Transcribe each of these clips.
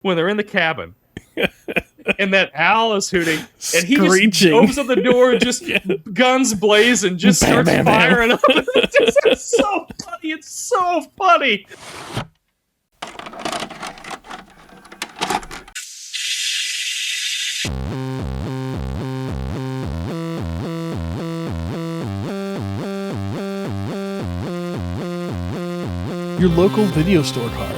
when they're in the cabin. And that owl is hooting, and he Screeching. just opens up the door, just guns blazing, just Bam, starts bam, bam. firing up. It's so funny. It's so funny. Your local video store card.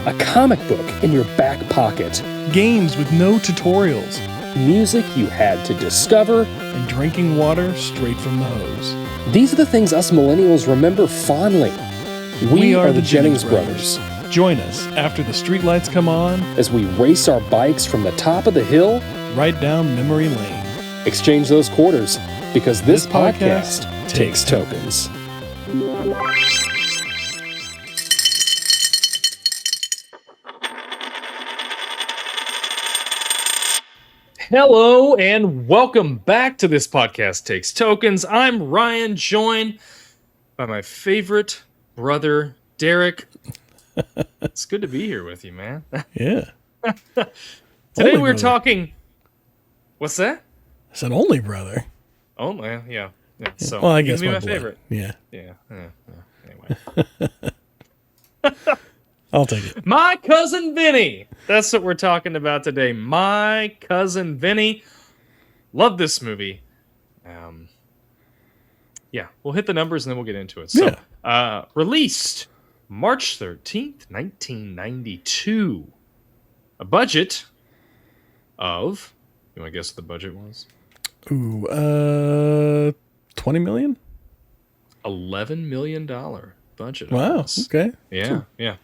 A comic book in your back pocket. Games with no tutorials. Music you had to discover. And drinking water straight from the hose. These are the things us millennials remember fondly. We are the Jennings brothers. Join us after the streetlights come on as we race our bikes from the top of the hill right down memory lane. Exchange those quarters because this podcast takes tokens. Hello and welcome back to This Podcast Takes Tokens. I'm Ryan, joined by my favorite brother, Derek. It's good to be here with you, man. Yeah. Today Only we're brother. talking... What's that? I said only brother. Oh, yeah. So, Well, I you guess can be my my blood. favorite. Yeah. Anyway. I'll take it. My Cousin Vinny. That's what we're talking about today. My Cousin Vinny. Love this movie. Yeah, we'll hit the numbers and then we'll get into it. So, released March 13th, 1992. A budget of... You want to guess what the budget was? Ooh, 20 million? $11 million budget. Wow. Okay. Yeah.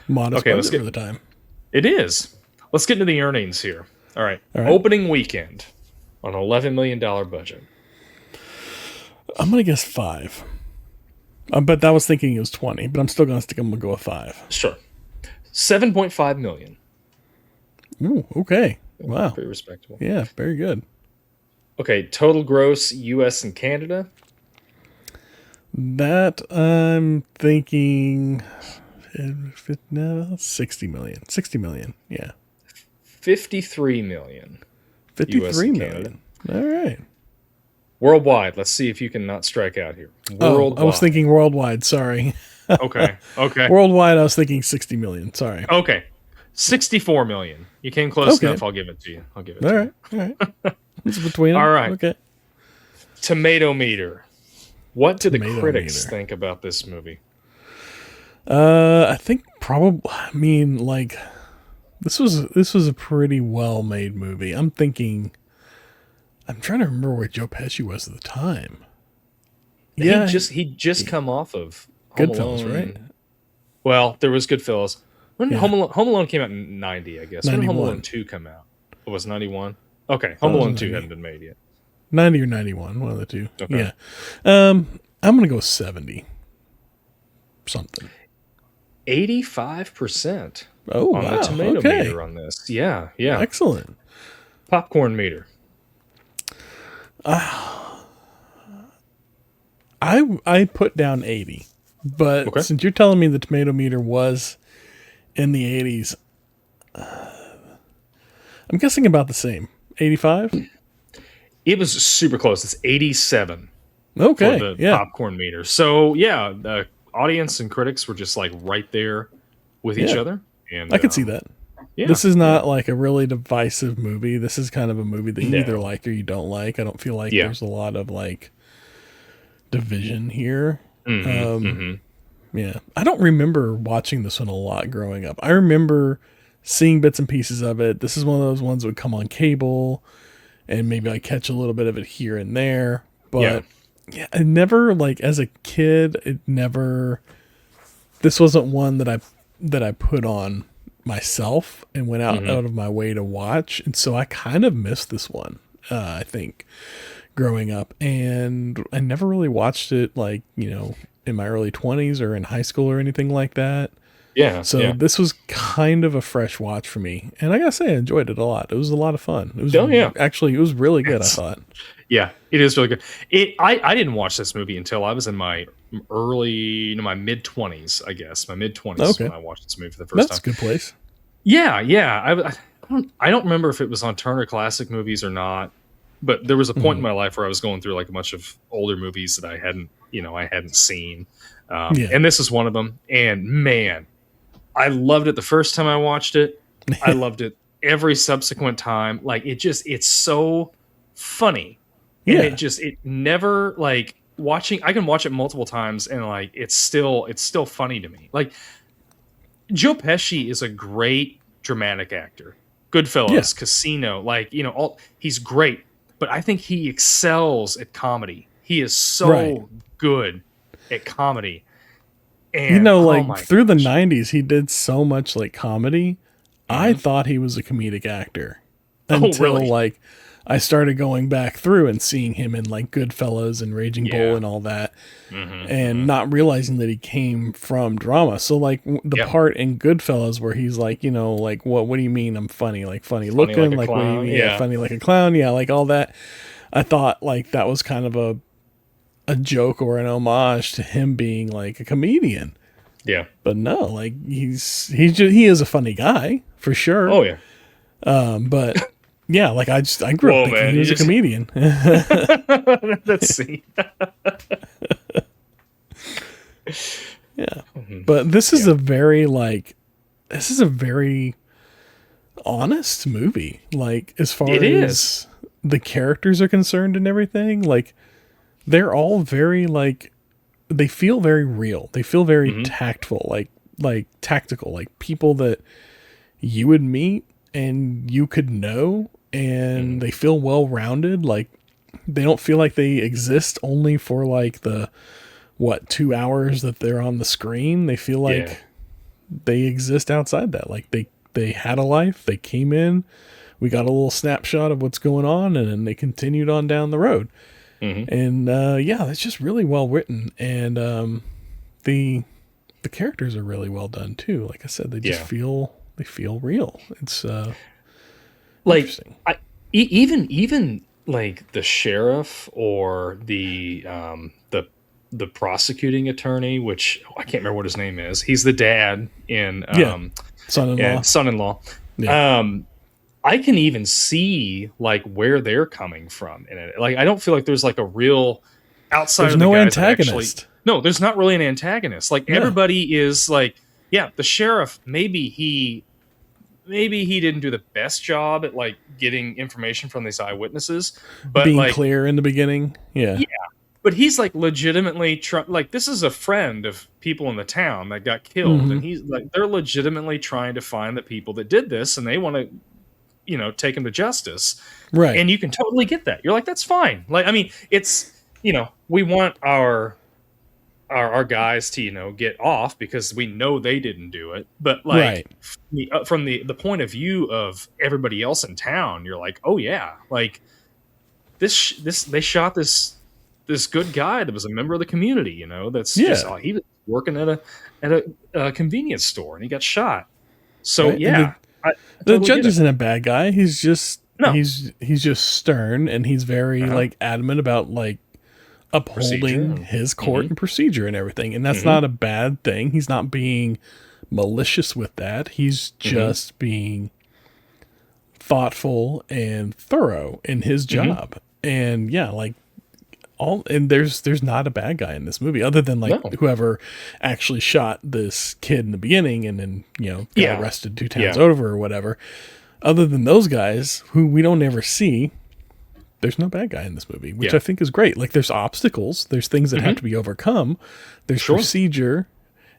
Modest Okay, let's budget get- for the time. It is. Let's get into the earnings here. All right. Opening weekend on an $11 million budget. I'm going to guess 5. But I was thinking it was 20, but I'm still going to go with 5. Sure. 7.5 million. Ooh, okay. Wow. Pretty respectable. Yeah, very good. Okay, total gross US and Canada. That I'm thinking 60 million. 60 million. Yeah. 53 million. 53 Canada. million. All right. Worldwide. Let's see if you can not strike out here. Oh, I was thinking worldwide. Sorry. Okay. Worldwide, I was thinking 60 million. Sorry. Okay. 64 million. You came close Okay. enough. I'll give it to you. All right. It's between them. All right. Okay. Tomato meter. What do the Tomato critics meter. think about this movie? I think probably. I mean, like, this was a pretty well made movie. I'm thinking. I'm trying to remember where Joe Pesci was at the time. Yeah, He'd just come off of Home Goodfellas, Alone. right? Well, there was Goodfellas. When did Yeah. Home Alone came out in 90, I guess. When did Home 91. Alone 2 come out? It was 91? Okay, Home it was Alone 2 90. hadn't been made yet. 90 or 91, one of the two. Okay. Yeah. I'm gonna go 70. Something. 85% Oh, on wow. the tomato Okay. meter on this. Yeah. Excellent. Popcorn meter. I put down 80, but Okay. since you're telling me the tomato meter was in the 80s, I'm guessing about the same. 85? It was super close. It's 87 Okay. for the Yeah. popcorn meter. So, yeah, the audience and critics were just like right there with each Yeah. other. And I could see that. Yeah. This is not like a really divisive movie. This is kind of a movie that you No. either like or you don't like. I don't feel like Yeah. there's a lot of like division here. Yeah. I don't remember watching this one a lot growing up. I remember seeing bits and pieces of it. This is one of those ones that would come on cable and maybe I catch a little bit of it here and there. But yeah, I never, like, as a kid, this wasn't one that I put on myself and went out of my way to watch. And so I kind of missed this one, I think, growing up. And I never really watched it, like, in my early 20s or in high school or anything like that. Yeah. So this was kind of a fresh watch for me. And I gotta say, I enjoyed it a lot. It was a lot of fun. It was actually, it was really good, I thought. Yeah, it is really good. I didn't watch this movie until I was in my my mid-20s, I guess. My mid-20s when I watched this movie for the first time. That's a good place. Yeah. I don't remember if it was on Turner Classic Movies or not, but there was a point in my life where I was going through like a bunch of older movies that I hadn't seen, and this is one of them. And man, I loved it the first time I watched it. I loved it every subsequent time. Like it's so funny, and it never like watching. I can watch it multiple times, and like it's still funny to me. Like Joe Pesci is a great dramatic actor. Goodfellas, Casino, like he's great, but I think he excels at comedy. He is so good at comedy. And through the 90s, he did so much like comedy. I thought he was a comedic actor until like I started going back through and seeing him in like Goodfellas and Raging Bull and all that, and not realizing that he came from drama. So like the part in Goodfellas where he's like, like what do you mean I'm funny? Like funny looking, like what do you mean? Yeah, funny like a clown. Yeah, like all that. I thought like that was kind of a joke or an homage to him being like a comedian. Yeah. But no, like he is a funny guy for sure. Oh yeah. But yeah, like I grew up thinking he was a comedian. Let's see. Yeah. But this is a very honest movie. Like as far as the characters are concerned and everything, like they're all very like they feel very real. They feel very tactful, like tactical, like people that you would meet and you could know, and they feel well-rounded. Like they don't feel like they exist only for like the 2 hours that they're on the screen. They feel like they exist outside that. Like they had a life, they came in, we got a little snapshot of what's going on, and then they continued on down the road. And it's just really well written, and the characters are really well done too. Like I said, they just feel real. It's like even like the sheriff or the prosecuting attorney, which I can't remember what his name is. He's the dad in Son-in-Law. Yeah. I can even see like where they're coming from in it. Like I don't feel like there's like a real outside. There's of the no guys antagonist. No, there's not really an antagonist. Like everybody is like, the sheriff. Maybe he didn't do the best job at like getting information from these eyewitnesses, but being like, clear in the beginning. Yeah. But he's like legitimately like this is a friend of people in the town that got killed, and he's like they're legitimately trying to find the people that did this, and they want to take him to justice. Right. And you can totally get that. You're like, that's fine. Like, I mean, it's, we want our guys to, get off because we know they didn't do it. But like from the point of view of everybody else in town, you're like, oh yeah, like this, they shot this good guy that was a member of the community, that's just, he was working at a convenience store and he got shot. So the judge isn't a bad guy. He's just he's just stern, and he's very like adamant about like upholding his court and procedure and everything. And that's not a bad thing. He's not being malicious with that. He's just being thoughtful and thorough in his job. And like there's not a bad guy in this movie other than like whoever actually shot this kid in the beginning and then got arrested 2 towns over or whatever. Other than those guys who we don't ever see, there's no bad guy in this movie, which I think is great. Like there's obstacles, there's things that have to be overcome, there's procedure,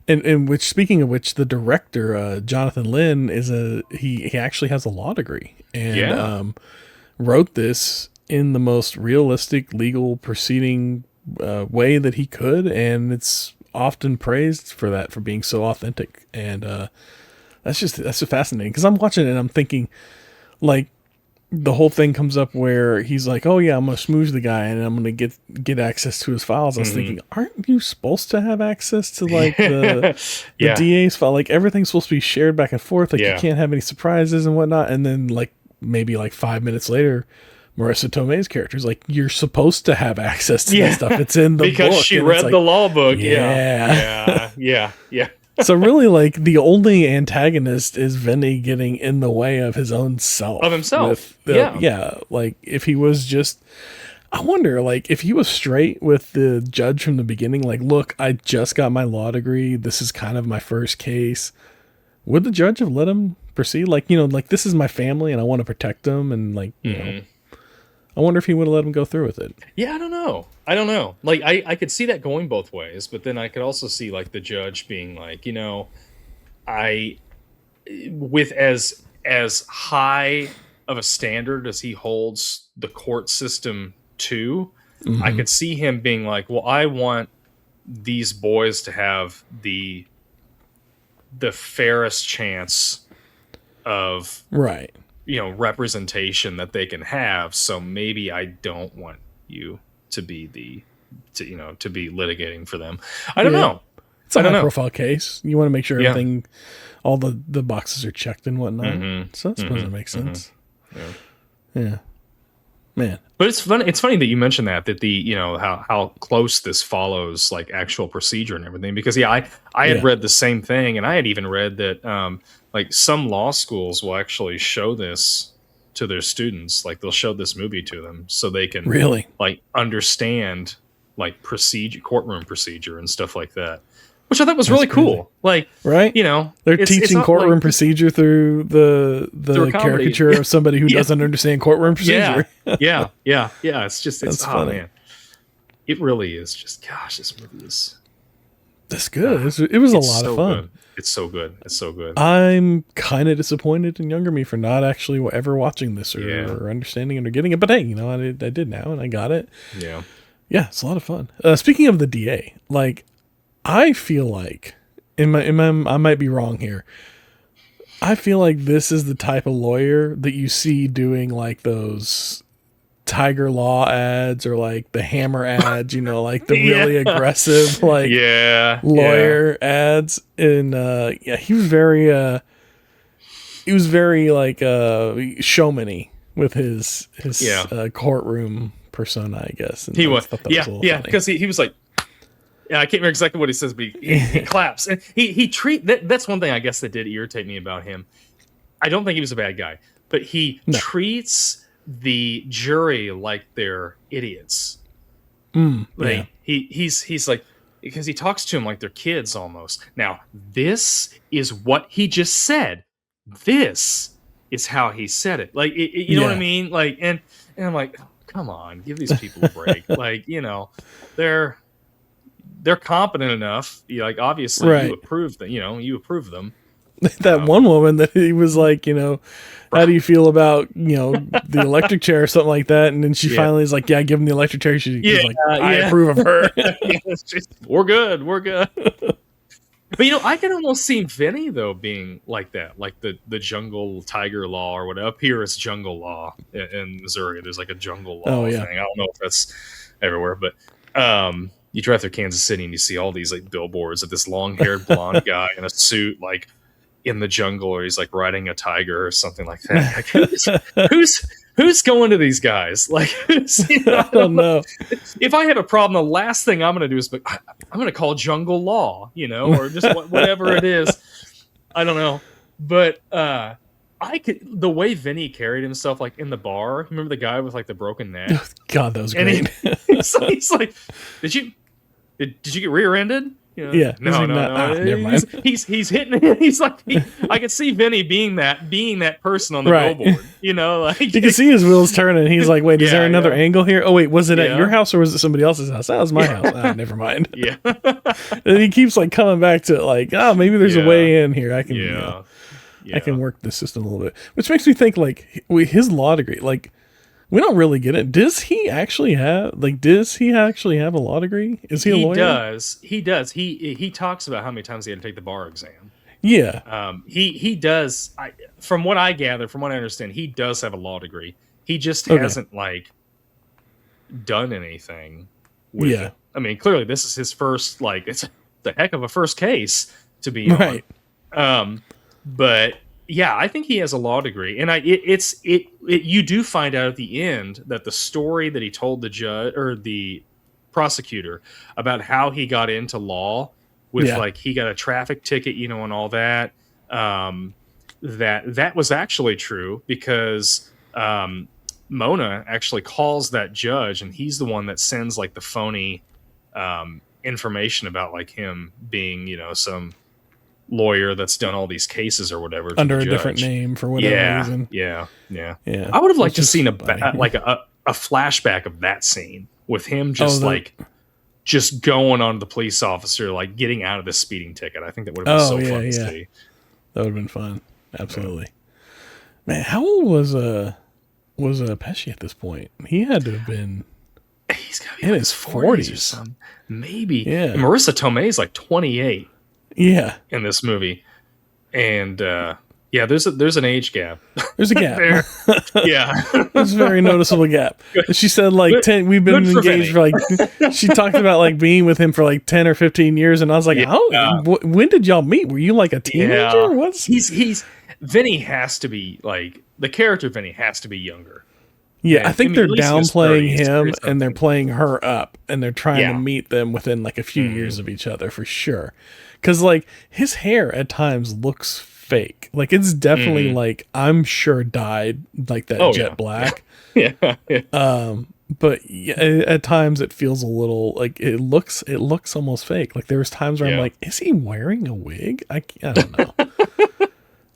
and which, speaking of which, the director Jonathan Lynn he actually has a law degree and wrote this in the most realistic legal proceeding way that he could, and it's often praised for that, for being so authentic. And that's just fascinating, because I'm watching it and I'm thinking, like, the whole thing comes up where he's like, oh yeah, I'm gonna smooze the guy and I'm gonna get access to his files. I was thinking, aren't you supposed to have access to like the DA's file? Like everything's supposed to be shared back and forth. Like you can't have any surprises and whatnot. And then like maybe like 5 minutes later, Marisa Tomei's character is like, you're supposed to have access to that stuff. It's in the because book. She read the law book. Yeah. So really, like, the only antagonist is Vinny getting in the way of his own self. Of himself. Yeah. Like, if he was just, I wonder, like, if he was straight with the judge from the beginning, like, look, I just got my law degree. This is kind of my first case. Would the judge have let him proceed? Like, like, this is my family and I want to protect them. And, like, you know, I wonder if he would have let him go through with it. Yeah, I don't know. Like, I could see that going both ways, but then I could also see, like, the judge being like, with as high of a standard as he holds the court system to, I could see him being like, well, I want these boys to have the fairest chance of representation that they can have. So maybe I don't want you to be to be litigating for them. I don't know. It's a high profile case. You want to make sure everything, all the boxes are checked and whatnot. So I suppose it makes sense. Yeah. Man. But it's funny that you mentioned that the how close this follows like actual procedure and everything, because I had read the same thing, and I had even read that like some law schools will actually show this to their students, like they'll show this movie to them so they can really like understand like courtroom procedure and stuff like that. Which I thought was really cool. Like, right? They're teaching courtroom procedure through the caricature of somebody who doesn't understand courtroom procedure. Yeah. It's just, it's funny. Man. It really is just, gosh, this movie is. That's good. It was a lot of fun. Good. It's so good. I'm kind of disappointed in younger me for not actually ever watching this or understanding it or getting it. But hey, I did now and I got it. Yeah. Yeah, it's a lot of fun. Speaking of the DA, like, I feel like, I might be wrong here. I feel like this is the type of lawyer that you see doing like those Tiger Law ads or like the Hammer ads, like the really aggressive like lawyer ads. And he was very like showmany with his courtroom persona, I guess. And he was because he was like. Yeah, I can't remember exactly what he says, but he claps. And that's one thing I guess that did irritate me about him. I don't think he was a bad guy, but he treats the jury like they're idiots. He's like, because he talks to them like they're kids almost. Now, this is what he just said. This is how he said it. Like, you know what I mean? Like, and I'm like, oh, come on, give these people a break. Like, they're competent enough. Like, obviously, you approve them. You approve them. That one woman that he was like, how do you feel about the electric chair or something like that? And then she finally is like, yeah, give him the electric chair. She's like, I approve of her. We're good. But I can almost see Vinny though being like that, like the jungle tiger law or whatever. Up here, it's jungle law in Missouri. There's like a jungle law thing. I don't know if that's everywhere, but you drive through Kansas City and you see all these like billboards of this long-haired blonde guy in a suit, like in the jungle, or he's like riding a tiger or something like that. Like, who's going to these guys? Like, I don't know. If I have a problem, the last thing I'm going to do is I'm going to call jungle law, or just whatever it is. I don't know, but the way Vinny carried himself, like in the bar. Remember the guy with like the broken neck? God, that was great. He's like, did you get rear-ended? Yeah. No. Never mind. He's hitting. He's like, I can see Vinny being that person on the billboard. Like you can see his wheels turning. He's like, wait, is there another angle here? Oh wait, was it at your house or was it somebody else's house? That was my house. Never mind. Yeah. And he keeps like coming back to like, maybe there's a way in here. I can. I can work the system a little bit, which makes me think like his law degree. Like, we don't really get it. Does he actually have a law degree? Is he a lawyer? He does. He talks about how many times he had to take the bar exam. Yeah. He does. From what I gather, from what I understand, he does have a law degree. He just hasn't like done anything with it. I mean, clearly this is his first. Like, it's the heck of a first case to be on. But yeah, I think he has a law degree, and you do find out at the end that the story that he told the judge or the prosecutor about how he got into law with like he got a traffic ticket, you know, and all that. That was actually true because Mona actually calls that judge, and he's the one that sends like the phony information about like him being, you know, some lawyer that's done all these cases or whatever under a different name for whatever reason. Yeah. I would have liked to seen a flashback of that scene with him just going on the police officer, like getting out of the speeding ticket. I think that would have been fun to see. That would have been fun. Absolutely. Man, how old was Pesci at this point? He had to have been. He's got to be in his 40s or something. Maybe. Yeah. And Marisa Tomei is like 28. Yeah. In this movie. And there's an age gap. There's a gap. There. Yeah. There's a very noticeable gap. She said like 10 we've been engaged for like she talked about like being with him for like 10 or 15 years, and I was like, when did y'all meet? Were you like a teenager? What's he's Vinny has to be like the character Vinny has to be younger. Yeah, and I think they're downplaying him and they're playing her up, and they're trying to meet them within like a few years of each other for sure. Because like his hair at times looks fake. Like it's definitely like I'm sure dyed like that jet black. Yeah. But at times it feels a little like it looks almost fake. Like there's times where I'm like, is he wearing a wig? I don't know.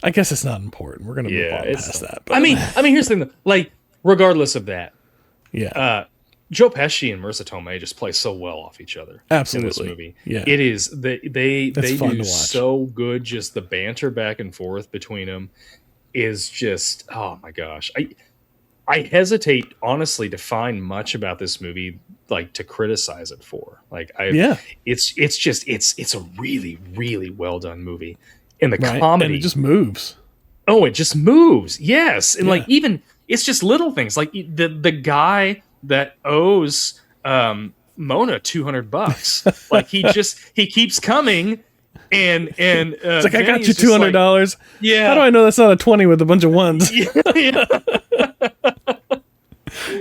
I guess it's not important. We're gonna move on past that. But. I mean, here's the thing. Like, regardless of that, Joe Pesci and Marisa Tomei just play so well off each other. Absolutely, in this movie. Yeah, it is. They do so good. Just the banter back and forth between them is just. Oh my gosh, I hesitate honestly to find much about this movie like to criticize it for. Like, it's a really really well done movie. In the comedy, and it just moves. Oh, it just moves. Yes, and like even it's just little things like the guy that owes Mona $200. Like he keeps coming, and it's like I got you $200. Yeah, how do I know that's not a 20 with a bunch of ones? Yeah.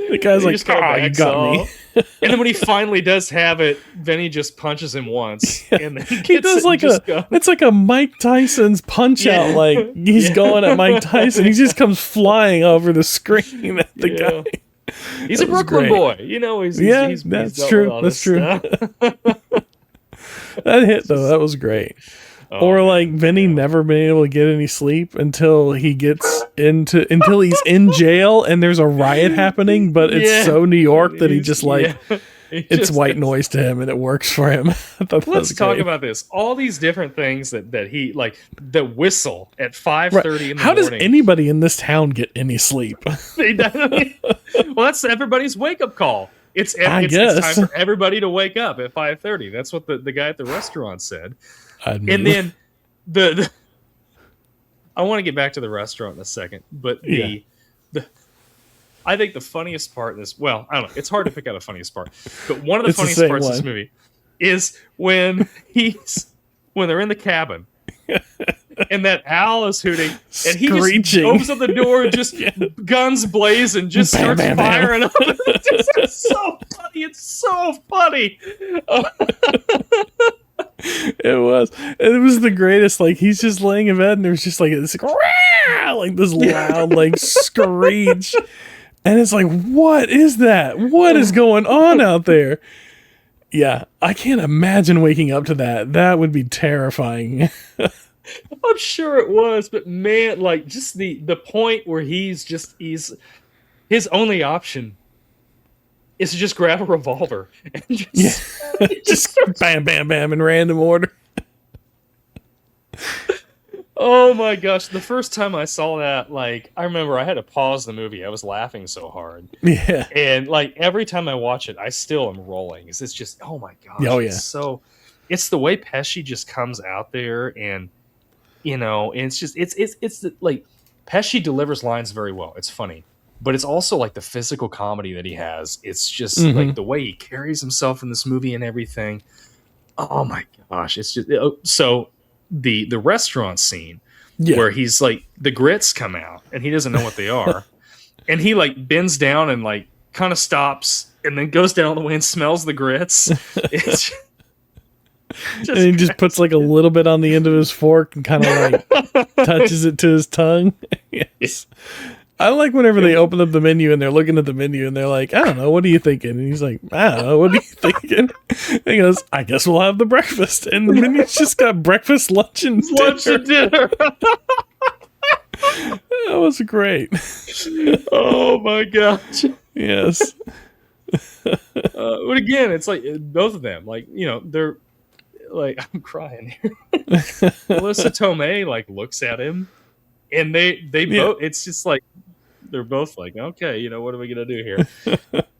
The guy's like, you got me. And then when he finally does have it, Vinny just punches him once, and then he does like it's like a Mike Tyson's punch out. Like he's going at Mike Tyson. He just comes flying over the screen at the guy. He's a Brooklyn boy, you know. He's that's true. That's true. That hit though. That was great. Or like Vinny never been able to get any sleep until he's in jail and there's a riot happening, but it's so New York that he just like it's white noise to him and it works for him. Let's talk about this. All these different things that he like the whistle at 5:30 in the morning. How does anybody in this town get any sleep? Well, that's everybody's wake up call. It's time for everybody to wake up at 5:30. That's what the guy at the restaurant said. And then I want to get back to the restaurant in a second, but I think the funniest part in this, well, I don't know, it's hard to pick out a funniest part, but one of the funniest parts of this movie is when they're in the cabin and that owl is hooting and he just opens up the door and just guns blazing, just starts firing up. It's so funny. It's so funny. It was the greatest. Like he's just laying in bed and there's just like this like this loud like screech, and it's like, what is that? What is going on out there? Yeah, I can't imagine waking up to that. That would be terrifying. I'm sure it was, but man, like just the point where he's his only option is to just grab a revolver and just bam, bam, bam in random order. Oh my gosh. The first time I saw that, like, I remember I had to pause the movie. I was laughing so hard. Yeah. And like every time I watch it, I still am rolling. It's just, oh my gosh. Oh yeah. It's the way Pesci just comes out there and, you know, and it's just, it's like Pesci delivers lines very well. It's funny. But it's also like the physical comedy that he has. It's just like the way he carries himself in this movie and everything. Oh my gosh. It's just so the restaurant scene where he's like the grits come out and he doesn't know what they are. And he like bends down and like kind of stops and then goes down the way and smells the grits. And he just puts like a little bit on the end of his fork and kind of like touches it to his tongue. Yes. I like whenever they open up the menu and they're looking at the menu and they're like, I don't know, what are you thinking? And he's like, I don't know, what are you thinking? And he goes, I guess we'll have the breakfast. And the menu's just got breakfast, lunch, and dinner. That was great. Oh my gosh. Yes. But again, it's like both of them, like, they're like, I'm crying here. Marisa Tomei like looks at him, and they both. It's just like they're both like, okay, what are we gonna do here?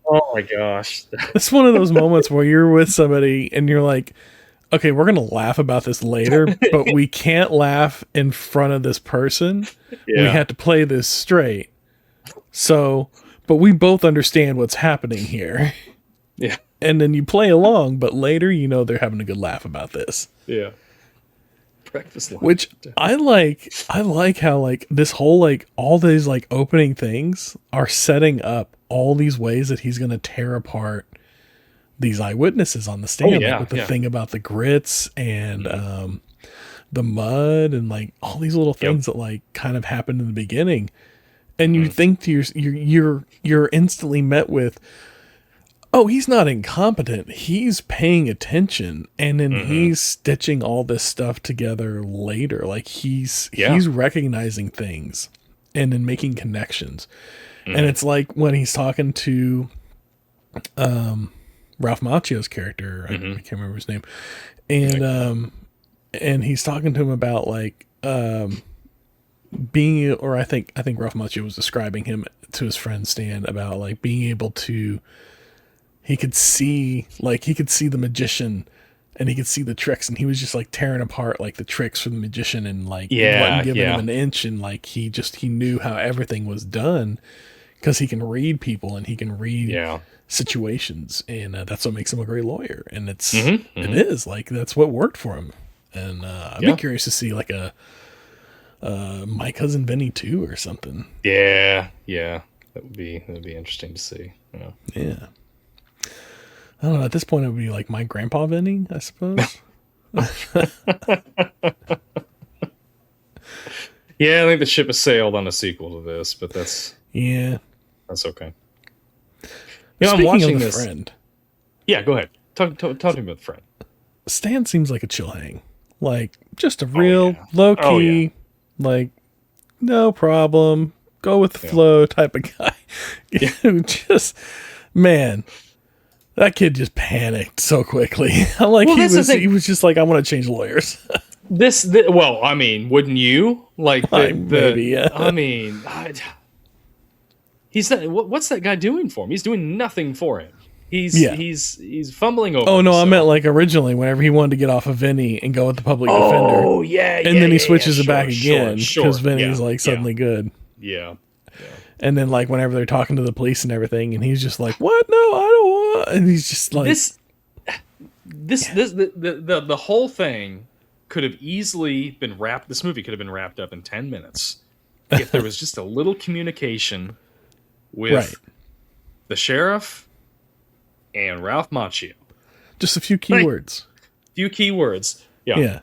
Oh my gosh, it's one of those moments where you're with somebody and you're like, okay, we're gonna laugh about this later, but we can't laugh in front of this person. Yeah. We have to play this straight. So, but we both understand what's happening here. Yeah. And then you play along, but later they're having a good laugh about this. Yeah. Breakfast lunch. Which I like how like this whole like all these like opening things are setting up all these ways that he's gonna tear apart these eyewitnesses on the stand. Like with the thing about the grits and the mud and like all these little things that like kind of happened in the beginning. And you think to you're instantly met with, oh, he's not incompetent. He's paying attention, and then he's stitching all this stuff together later. Like he's recognizing things and then making connections. And it's like when he's talking to Ralph Macchio's character, I can't remember his name, and he's talking to him about like being, or I think Ralph Macchio was describing him to his friend Stan about like being able to. He could see the magician and he could see the tricks, and he was just like tearing apart like the tricks for the magician and like wasn't giving him an inch, and like he knew how everything was done because he can read people and he can read situations, and that's what makes him a great lawyer. And it is like that's what worked for him. And I'd be curious to see like a My Cousin Vinny 2 or something. Yeah, that'd be interesting to see. Yeah. I don't know. At this point, it would be like My Grandpa Vinny, I suppose. Yeah, I think the ship has sailed on a sequel to this, but that's okay. I'm watching this. Friend. Yeah, go ahead. Talk to me about the friend. Stan seems like a chill hang, like just a real low key, like no problem, go with the flow type of guy. Who just man. That kid just panicked so quickly. Like he was just like, I want to change lawyers. Well, I mean, wouldn't you? Like maybe, yeah. I mean, he's not, what's that guy doing for him? He's doing nothing for him. He's fumbling over. Oh no, I meant like originally whenever he wanted to get off of Vinny and go with the public defender. Oh yeah, and then he switches it back again because Vinny's like suddenly good. Yeah. And then, like, whenever they're talking to the police and everything, and he's just like, "What? No, I don't want." And he's just like, the whole thing could have easily been wrapped. This movie could have been wrapped up in 10 minutes if there was just a little communication with the sheriff and Ralph Macchio. Just a few keywords. Yeah.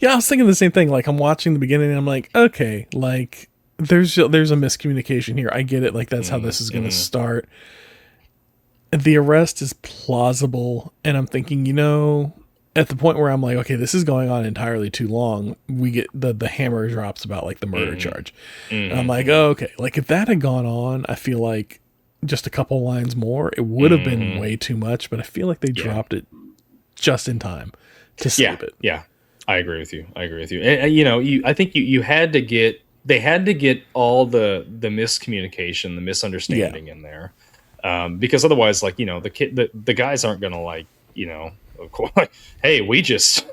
I was thinking the same thing. Like, I'm watching the beginning, and I'm like, okay, like. There's a miscommunication here. I get it. Like that's how this is going to start. The arrest is plausible, and I'm thinking, at the point where I'm like, okay, this is going on entirely too long. We get the hammer drops about like the murder charge, and I'm like, oh, okay. Like if that had gone on, I feel like just a couple lines more, it would have been way too much. But I feel like they dropped it just in time to save it. Yeah, I agree with you. And I think you had to get. They had to get all the miscommunication, the misunderstanding in there, because otherwise, like the guys aren't gonna like of course, like, hey, we just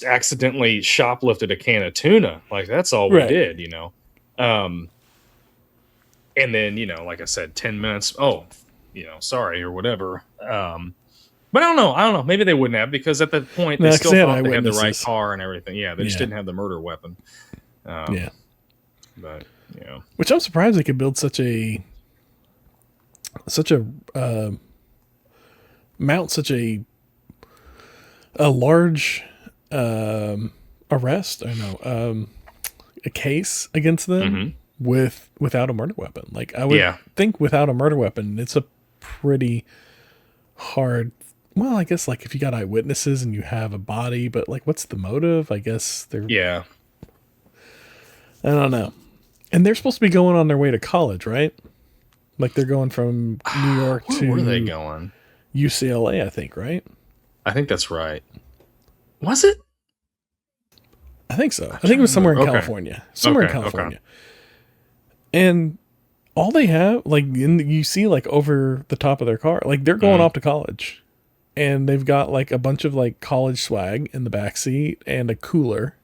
accidentally shoplifted a can of tuna, like that's all we did, and then like I said, 10 minutes. Oh, sorry or whatever. But I don't know. Maybe they wouldn't have, because at that point they still thought they had the right car and everything. Yeah, they just didn't have the murder weapon. But which I'm surprised they could build mount such a a large arrest, I know, a case against them without a murder weapon. Like I would think without a murder weapon, it's a pretty hard. Well, I guess like if you got eyewitnesses and you have a body, but like what's the motive? I guess they're I don't know. And they're supposed to be going on their way to college, right? Like they're going from New York to where were they going? UCLA, I think, right? I think that's right. Was it? I think so. I think it was somewhere in California. Somewhere in California. And all they have, like, you see, like, over the top of their car, like, they're going off to college. And they've got, like, a bunch of, like, college swag in the backseat and a cooler.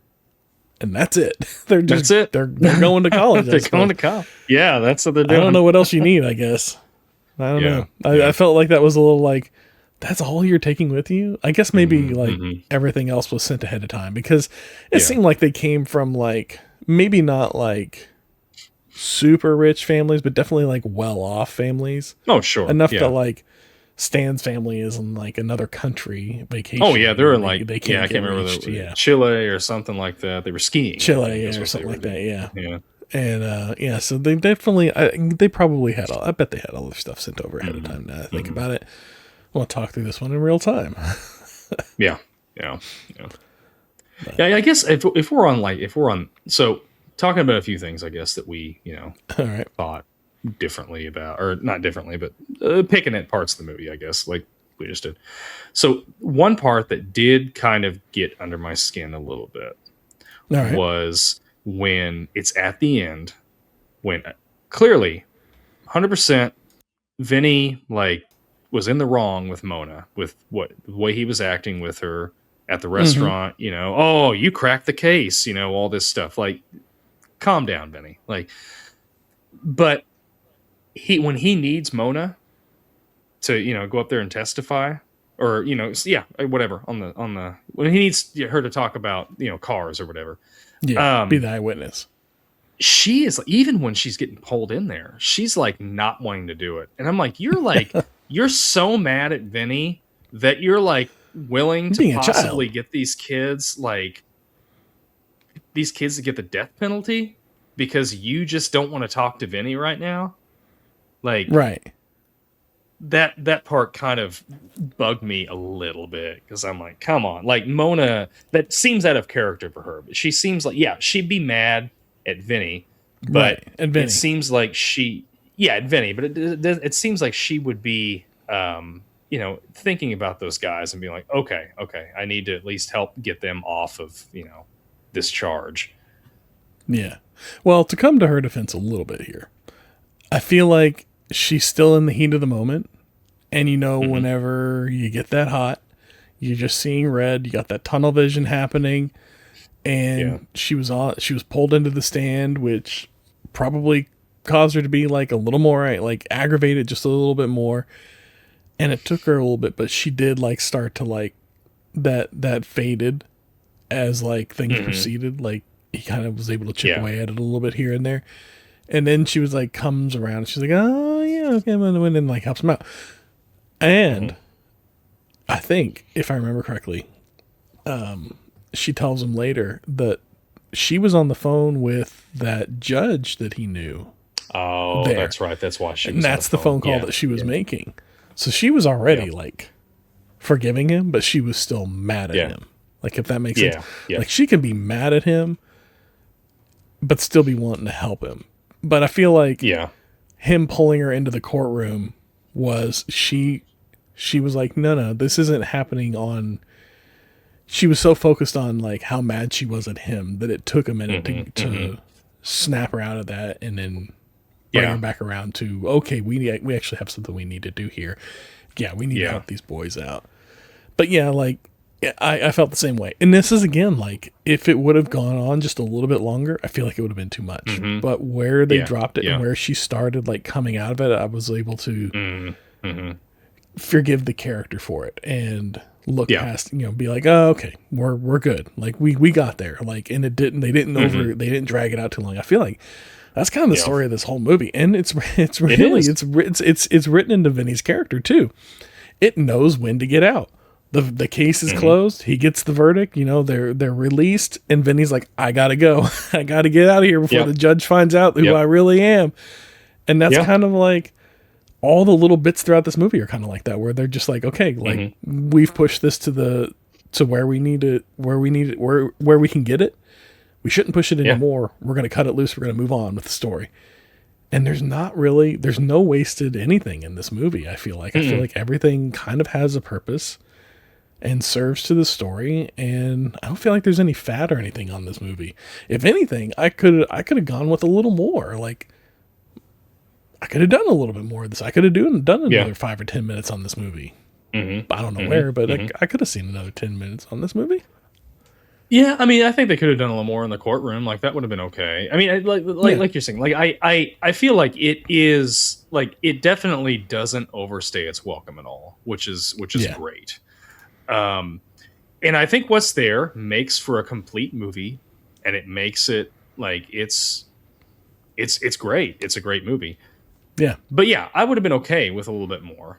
And that's it. They're just, that's it. They're going to college. They're going to college. Yeah, that's what they're doing. I don't know what else you need, I guess. I don't know. I felt like that was a little, like, that's all you're taking with you? I guess maybe, like, everything else was sent ahead of time. Because it seemed like they came from, like, maybe not, like, super rich families, but definitely, like, well-off families. Oh, sure. Enough that, like, Stan's family is in, like, another country vacation. Oh, yeah, they're in, like, they I can't remember, Chile or something like that. They were skiing. Chile, or something like that, yeah. And, so they definitely, they probably had, I bet they had all their stuff sent over ahead of time, now that I think about it. I want to talk through this one in real time. Yeah. I guess if we're on, so talking about a few things, I guess that we, thought differently about, or not differently, but picking at parts of the movie, I guess, like we just did. So one part that did kind of get under my skin a little bit was when it's at the end, when clearly 100% Vinny, like, was in the wrong with Mona, with the way he was acting with her at the restaurant, oh, you cracked the case, all this stuff. Like, calm down, Vinny. Like, but when he needs Mona to, go up there and testify, or, whatever when he needs her to talk about, cars or whatever. Yeah. Be the eyewitness. She is, even when she's getting pulled in there, she's like not wanting to do it. And I'm like, you're like, you're so mad at Vinny that you're like willing to possibly get these kids to get the death penalty because you just don't want to talk to Vinny right now. Like, right. That part kind of bugged me a little bit because I'm like, come on, like Mona, that seems out of character for her, but she seems like, she'd be mad at Vinny, but it seems like at Vinny, but it seems like she would be, thinking about those guys and being like, okay, I need to at least help get them off of, this charge. Yeah. Well, to come to her defense a little bit here, I feel like she's still in the heat of the moment. And, whenever you get that hot, you're just seeing red, you got that tunnel vision happening. And she was pulled into the stand, which probably caused her to be like a little more like aggravated just a little bit more. And it took her a little bit, but she did like start to like that faded as like things proceeded. Like he kind of was able to chip away at it a little bit here and there. And then she was like, comes around and she's like, oh yeah, okay, I'm gonna win, and like helps him out. And I think, if I remember correctly, she tells him later that she was on the phone with that judge that he knew. Oh, that's right. That's why she was. And that's the phone call that she was making. So she was already like forgiving him, but she was still mad at him. Like, if that makes sense. Yeah. Like, she can be mad at him, but still be wanting to help him. But I feel like him pulling her into the courtroom was she was like, no, this isn't happening on. She was so focused on like how mad she was at him that it took a minute to snap her out of that and then bring her back around to, okay, we actually have something we need to do here. Yeah, we need to help these boys out. But I felt the same way. And this is, again, like, if it would have gone on just a little bit longer, I feel like it would have been too much. But where they dropped it and where she started, like, coming out of it, I was able to forgive the character for it and look past, be like, oh, okay, we're good. Like, we got there. Like, and they didn't drag it out too long. I feel like that's kind of the story of this whole movie. And it's written into Vinny's character too. It knows when to get out. The case is closed. He gets the verdict. You know, they're released, and Vinny's like, I gotta go. I gotta get out of here before the judge finds out who I really am. And that's kind of like all the little bits throughout this movie are kind of like that, where they're just like, okay, like we've pushed this to where we need it, where we can get it. We shouldn't push it anymore. We're gonna cut it loose. We're gonna move on with the story. And there's no wasted anything in this movie. I feel like everything kind of has a purpose and serves to the story, and I don't feel like there's any fat or anything on this movie. If anything, I could have gone with a little more. Like, I could have done a little bit more of this. I could have done another 5 or 10 minutes on this movie. I don't know where, but I could have seen another 10 minutes on this movie. Yeah, I mean, I think they could have done a little more in the courtroom. Like, that would have been okay. I mean, like you're saying, like I feel like it is like it definitely doesn't overstay its welcome at all, which is great. And I think what's there makes for a complete movie, and it makes it like it's great. It's a great movie. Yeah. But yeah, I would have been okay with a little bit more.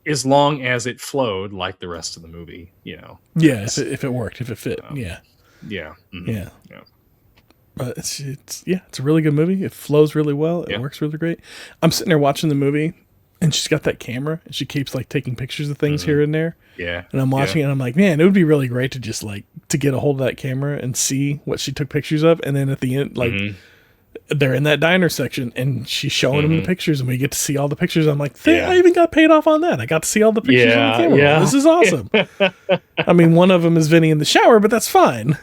As long as it flowed like the rest of the movie, you know. Yeah, if it worked, if it fit. Yeah. But it's a really good movie. It flows really well. It works really great. I'm sitting there watching the movie, and she's got that camera, and she keeps like taking pictures of things here and there. Yeah. And I'm watching it, and I'm like, man, it would be really great to just like to get a hold of that camera and see what she took pictures of, and then at the end, like they're in that diner section, and she's showing them the pictures, and we get to see all the pictures. I'm like, I even got paid off on that. I got to see all the pictures on the camera. Yeah. This is awesome. I mean, one of them is Vinny in the shower, but that's fine.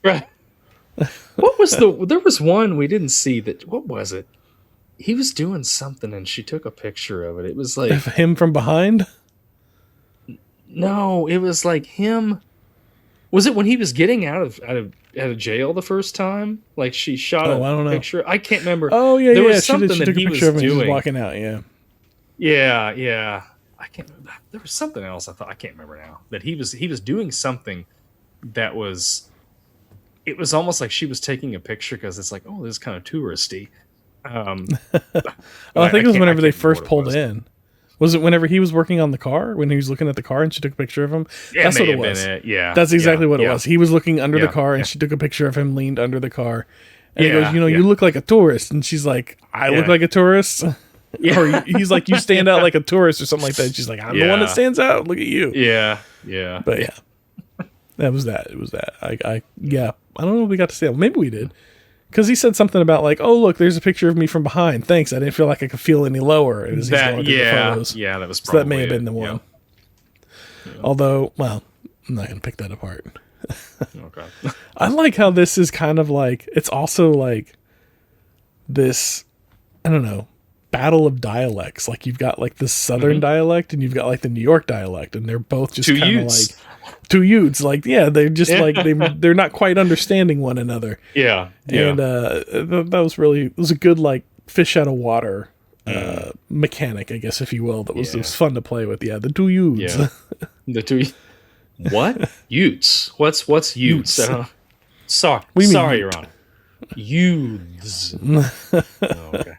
Right. What was there was one we didn't see that, what was it? He was doing something and she took a picture of it. It was like him from behind. No, it was like him. Was it when he was getting out of jail the first time? Like she shot a picture. I can't remember. Oh yeah, there was something she that took a picture of him doing. He was walking out. Yeah. I can't remember. There was something else I can't remember now. That he was doing something that was. It was almost like she was taking a picture because it's like, oh, this is kind of touristy. I think it was whenever they first pulled in. Was it whenever he was working on the car, when he was looking at the car and she took a picture of him? Yeah, that's what it was. Yeah, that's exactly what it was. He was looking under the car and she took a picture of him leaned under the car. And he goes, you look like a tourist. And she's like, I look like a tourist? Or he's like, you stand out like a tourist or something like that. And she's like, I'm the one that stands out. Look at you. Yeah. But yeah, that was that. It was that. I don't know if we got to see that. Maybe we did. Because he said something about like, oh, look, there's a picture of me from behind. Thanks. I didn't feel like I could feel any lower. As he's going through the photos. Yeah, that was so probably that may have been the one. Yeah. Although, well, I'm not going to pick that apart. Okay. I like how this is kind of like, it's also like this, I don't know, battle of dialects. Like you've got like the Southern dialect and you've got like the New York dialect, and they're both just kind of like two Utes. Like, they're just like, they're not quite understanding one another. Yeah. And it was a good like fish out of water mechanic, I guess, if you will. It was fun to play with. Yeah, the two Utes. Yeah. The two. What? Utes? What's Utes? Sorry, Your Honor. Youths. Okay.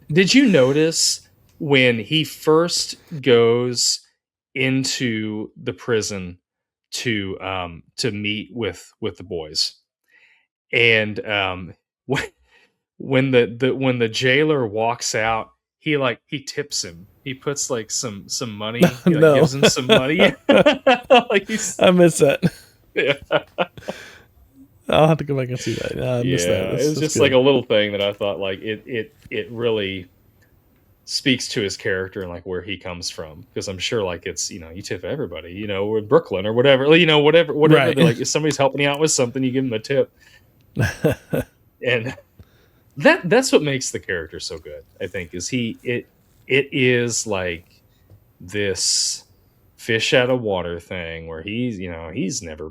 Did you notice when he first goes into the prison to meet with the boys, and when the jailer walks out, he tips him. He puts like some money. He gives him some money. I miss that. Yeah. I'll have to go back and see that. I missed that. It was just good. Like a little thing that I thought like it really speaks to his character and like where he comes from, because I'm sure like it's, you tip everybody, with Brooklyn or whatever, whatever. Right. Like if somebody's helping you out with something, you give them a tip. And that's what makes the character so good, I think, is it is like this fish out of water thing where he's never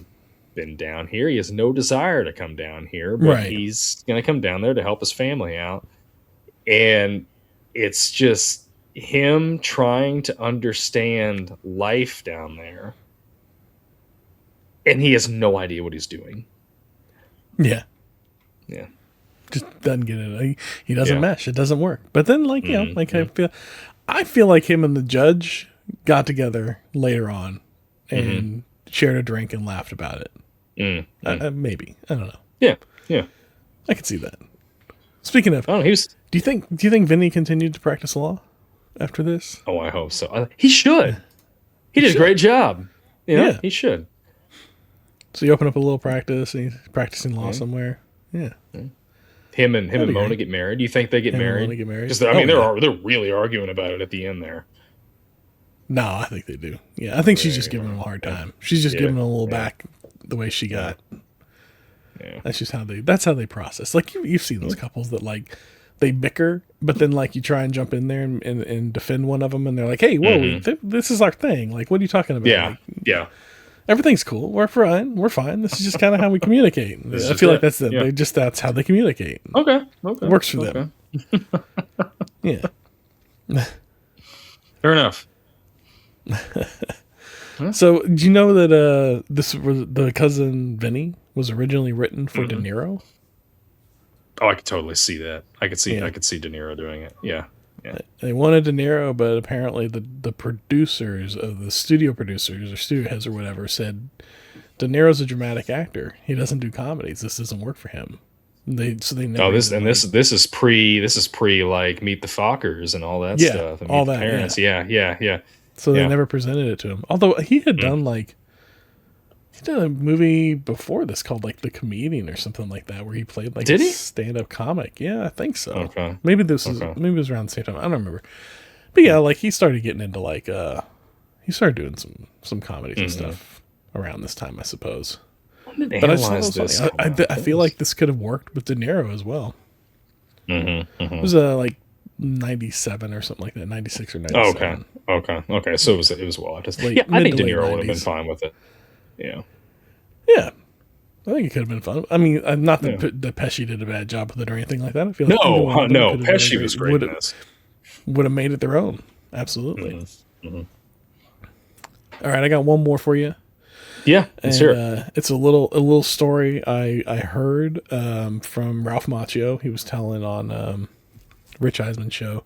been down here. He has no desire to come down here, but he's going to come down there to help his family out. And it's just him trying to understand life down there. And he has no idea what he's doing. Yeah. Yeah. Just doesn't get it. He doesn't mesh. It doesn't work. But then I feel I feel like him and the judge got together later on and shared a drink and laughed about it. Maybe. I don't know. Yeah. I could see that. Speaking of, Oh, do you think Vinny continued to practice law after this? Oh, I hope so. He should. He did a great job. Yeah, he should. So you open up a little practice and he's practicing law somewhere. Yeah. Him and Mona get married. Do you think they get married? Because they're really arguing about it at the end there. No, I think they do. Yeah, I think she's just giving him a hard time. She's just giving him a little back the way she got. Yeah. That's just how they process. Like you've seen those couples that like they bicker, but then like you try and jump in there and defend one of them, and they're like, "Hey, whoa, this is our thing. Like, what are you talking about? Yeah, like, yeah. Everything's cool. We're fine. We're fine. This is just kind of how we communicate." I feel like that's it. Yeah. That's how they communicate. Okay. It works for them. Yeah. Fair enough. So, do you know that this was the Cousin Vinny was originally written for De Niro? Oh, I could totally see that. I could see De Niro doing it. Yeah. They wanted De Niro, but apparently the producers of the studio producers or studio heads or whatever said De Niro's a dramatic actor. He doesn't do comedies. This doesn't work for him. They never. Oh, this is pre like Meet the Fockers and all that stuff. And all Meet the that. Parents. Yeah. So they never presented it to him. Although he had done he did a movie before this called like The Comedian or something like that, where he played like a stand-up comic. Yeah, I think so. Okay. Maybe it was around the same time. I don't remember. But yeah, like he started getting into like he started doing some comedies and stuff around this time, I suppose. But I feel like this could have worked with De Niro as well. It was like 97 or something like that, 96 or 97. Okay. So it was well. I think De Niro would have been fine with it. Yeah. Yeah. I think it could have been fun. I mean, not that Pesci did a bad job with it or anything like that. I feel like no. Pesci was great in this. Would have made it their own. Absolutely. All right, I got one more for you. Yeah, sure. It's a little story I heard from Ralph Macchio. He was telling on Rich Eisman's show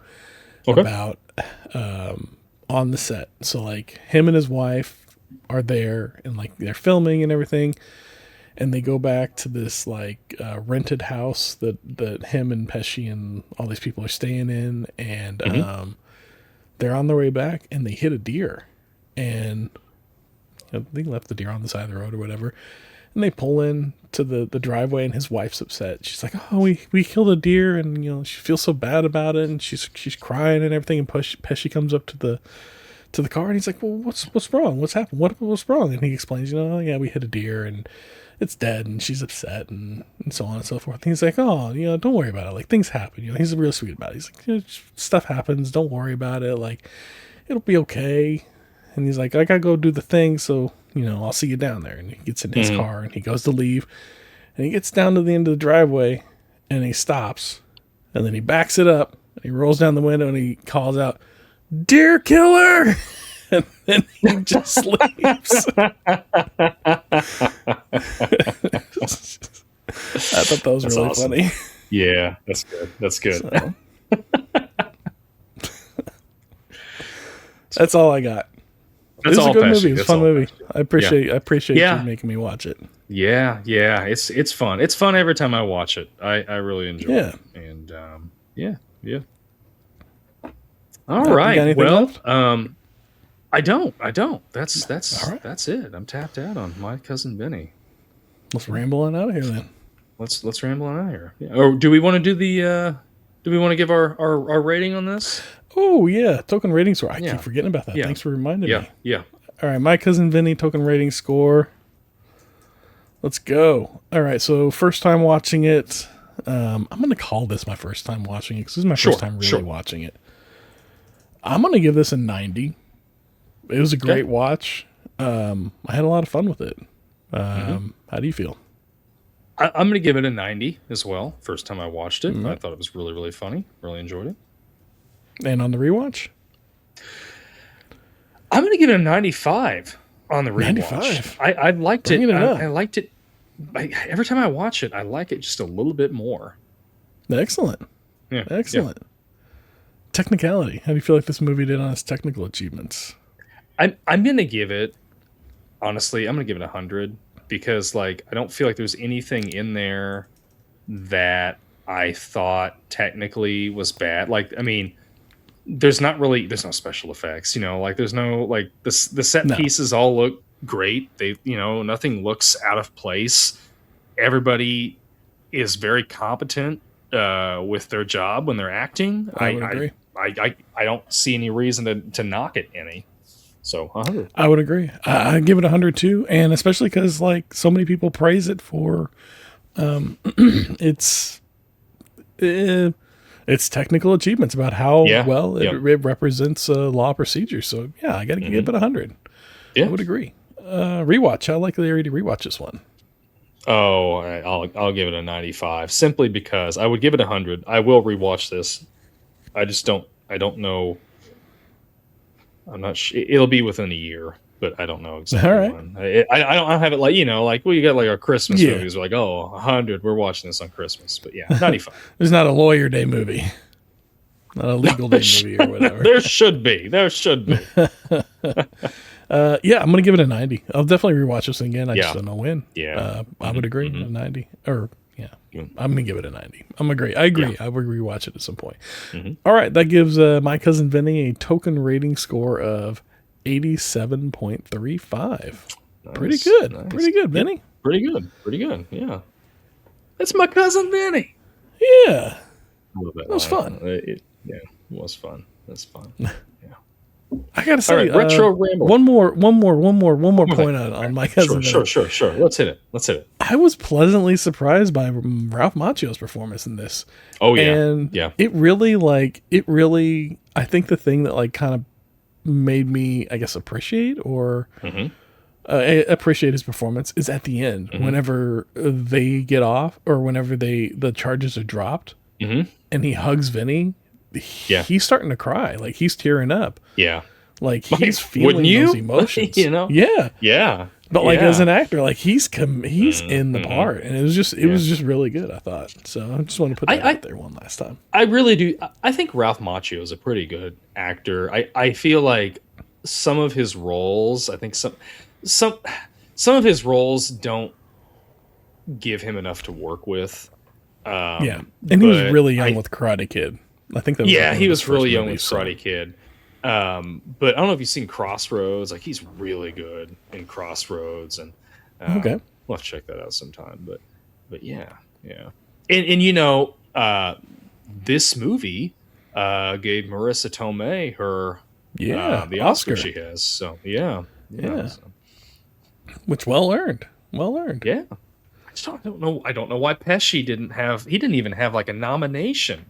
about on the set. So like him and his wife are there and like they're filming and everything, and they go back to this like rented house that him and Pesci and all these people are staying in, and they're on their way back and they hit a deer, and they left the deer on the side of the road or whatever, and they pull in to the driveway, and his wife's upset. She's like, "Oh, we killed a deer," and she feels so bad about it, and she's crying and everything. And Pesci comes up to the car, and he's like, "Well, what's wrong? What's happened? What's wrong?" And he explains, "Yeah, we hit a deer and it's dead," and she's upset and so on and so forth. And he's like, "Oh, don't worry about it. Like, things happen." He's real sweet about it. He's like, "Stuff happens. Don't worry about it. Like, it'll be okay." And he's like, "I gotta go do the thing, so I'll see you down there." And he gets in his car and he goes to leave, and he gets down to the end of the driveway, and he stops, and then he backs it up, and he rolls down the window, and he calls out, "Deer killer!" And then he just leaves. I thought that was really awesome. funny. Yeah, that's good. So. That's all I got. That's it was all a good Pesci. movie. It was a fun movie. I appreciate you making me watch it. Yeah. It's fun. It's fun every time I watch it. I really enjoy it. And yeah. All right. Well, left? I don't. That's all right. That's it. I'm tapped out on My Cousin Vinny. Let's ramble on out of here then. Let's ramble on out of here. Yeah. Or do we want to do the? Do we want to give our rating on this? Oh yeah, token rating score. I keep forgetting about that. Yeah. Thanks for reminding me. Yeah. All right, My Cousin Vinny token rating score. Let's go. All right, so first time watching it. I'm going to call this my first time watching it because this is my first time really watching it. I'm going to give this a 90. It was a great watch. I had a lot of fun with it. How do you feel? I'm going to give it a 90 as well. First time I watched it. I thought it was really, really funny. Really enjoyed it. And on the rewatch? I'm going to give it a 95 on the rewatch. 95? I liked it. I liked it. Every time I watch it, I like it just a little bit more. Excellent. Yeah. Excellent. Technicality. How do you feel like this movie did on its technical achievements? I'm gonna give it, honestly, I'm gonna give it 100 because like I don't feel like there's anything in there that I thought technically was bad. Like, I mean, there's no special effects, like there's no like the set pieces all look great. They, nothing looks out of place. Everybody is very competent with their job when they're acting. I would agree. I don't see any reason to knock it any. So 100. I would agree. I give it 100 too, and especially because like so many people praise it for its technical achievements about how well it represents law procedure. So yeah, I got to give it 100. Yeah, I would agree. Rewatch. How likely are you to rewatch this one? Oh, I'll give it a 95 simply because I would give it 100. I will rewatch this. I don't know. I'm not sure. It'll be within a year, but I don't know exactly. All right. When. I don't have it like, you got like our Christmas movies. We're like, 100. We're watching this on Christmas. But yeah, 95. There's not a lawyer day movie. Not a legal day movie or whatever. There should be. Yeah, I'm going to give it a 90. I'll definitely rewatch this again. I just don't know when. Yeah. I would agree. A 90. Or, yeah. I'm going to give it a 90. I agree. I would rewatch it at some point. All right. That gives My Cousin Vinny a token rating score of 87.35. Nice, pretty good. Nice. Pretty good, Vinny. Yeah, pretty good. Yeah. That's My Cousin Vinny. Yeah. That was fun. It was fun. That's fun. Yeah. I gotta say, right, retro ramble. One more point on My Cousin. Sure. Let's hit it. I was pleasantly surprised by Ralph Macchio's performance in this. Oh yeah, and it really, I think the thing that like kind of made me, I guess, appreciate his performance is at the end, whenever they get off or whenever the charges are dropped, and he hugs Vinny. He's starting to cry. Like he's tearing up. Yeah. Like he's feeling those emotions. Yeah. But like as an actor, like he's in the part, and it was just really good, I thought. So I just want to put that out there one last time. I really do. I think Ralph Macchio is a pretty good actor. I feel like some of his roles, I think some of his roles don't give him enough to work with. And he was really young with Karate Kid. I think that was he was really young with Karate Kid. But I don't know if you've seen Crossroads. Like he's really good in Crossroads, and we'll have to check that out sometime. But yeah. And this movie gave Marisa Tomei her the Oscar she has. So so. Which well earned. Yeah. I don't know why Pesci didn't even have like a nomination.